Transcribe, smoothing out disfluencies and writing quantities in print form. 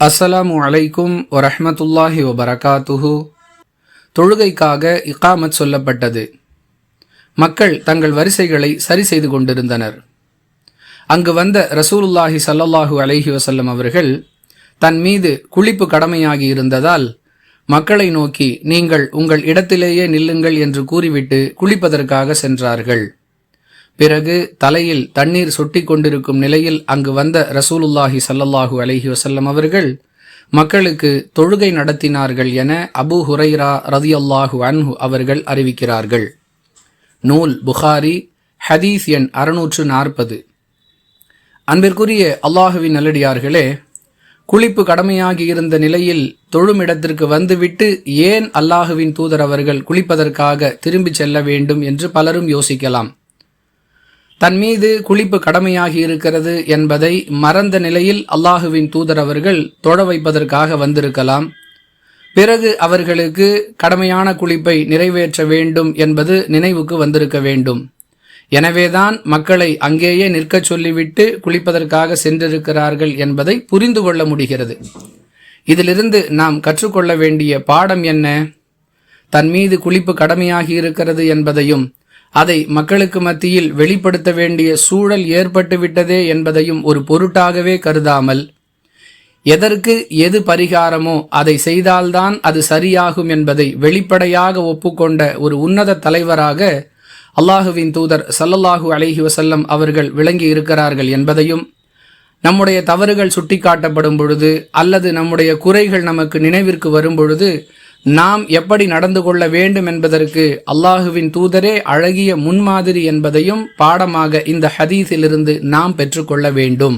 அஸ்ஸலாமு அலைக்கும் வரஹ்மத்துல்லாஹி வபரகாத்துஹு. தொழுகைக்காக இகாமத் சொல்லப்பட்டது. மக்கள் தங்கள் வரிசைகளை சரி செய்து கொண்டிருந்தனர். அங்கு வந்த ரசூலுல்லாஹி ஸல்லல்லாஹு அலைஹி வஸல்லம் அவர்கள் தன் மீது குளிப்பு கடமையாகி இருந்ததால் மக்களை நோக்கி, நீங்கள் உங்கள் இடத்திலேயே நில்லுங்கள் என்று கூறிவிட்டு குளிப்பதற்காக சென்றார்கள். பிறகு தலையில் தண்ணீர் சொட்டி கொண்டிருக்கும் நிலையில் அங்கு வந்த ரசூலுல்லாஹி ஸல்லல்லாஹு அலைஹி வஸல்லம் அவர்கள் மக்களுக்கு தொழுகை நடத்தினார்கள் என அபூ ஹுரைரா ரலியல்லாஹு அன்ஹு அவர்கள் அறிவிக்கிறார்கள். நூல் புகாரி, ஹதீஸ் எண் 640. அன்பிற்குரிய அல்லாஹுவின் நல்லடியார்களே, குளிப்பு கடமையாகி இருந்த நிலையில் தொழுமிடத்திற்கு வந்துவிட்டு ஏன் அல்லாஹுவின் தூதர் அவர்கள் குளிப்பதற்காக திரும்பி செல்ல வேண்டும் என்று பலரும் யோசிக்கலாம். தன் மீது குளிப்பு கடமையாகி இருக்கிறது என்பதை மறந்த நிலையில் அல்லாஹுவின் தூதர் அவர்கள் தொழ வைப்பதற்காக வந்திருக்கலாம். பிறகு அவர்களுக்கு கடமையான குளிப்பை நிறைவேற்ற வேண்டும் என்பது நினைவுக்கு வந்திருக்க வேண்டும். எனவேதான் மக்களை அங்கேயே நிற்கச் சொல்லிவிட்டு குளிப்பதற்காக சென்றிருக்கிறார்கள் என்பதை புரிந்து கொள்ள முடிகிறது. இதிலிருந்து நாம் கற்றுக்கொள்ள வேண்டிய பாடம் என்ன? தன் மீது குளிப்பு கடமையாகி இருக்கிறது என்பதையும் அதை மக்களுக்கு மத்தியில் வெளிப்படுத்த வேண்டிய சூழல் ஏற்பட்டு விட்டதே என்பதையும் ஒரு பொருட்டாகவே கருதாமல், எதற்கு எது பரிகாரமோ அதை செய்தால்தான் அது சரியாகும் என்பதை வெளிப்படையாக ஒப்புக்கொண்ட ஒரு உன்னத தலைவராக அல்லாஹுவின் தூதர் ஸல்லல்லாஹு அலைஹி வஸல்லம் அவர்கள் விளங்கி இருக்கிறார்கள் என்பதையும், நம்முடைய தவறுகள் சுட்டிக்காட்டப்படும் பொழுது அல்லது நம்முடைய குறைகள் நமக்கு நினைவிற்கு வரும் பொழுது நாம் எப்படி நடந்து கொள்ள வேண்டும் என்பதற்கு அல்லாஹுவின் தூதரே அழகிய முன்மாதிரி என்பதையும் பாடமாக இந்த ஹதீஸிலிருந்து நாம் பெற்றுக்கொள்ள வேண்டும்.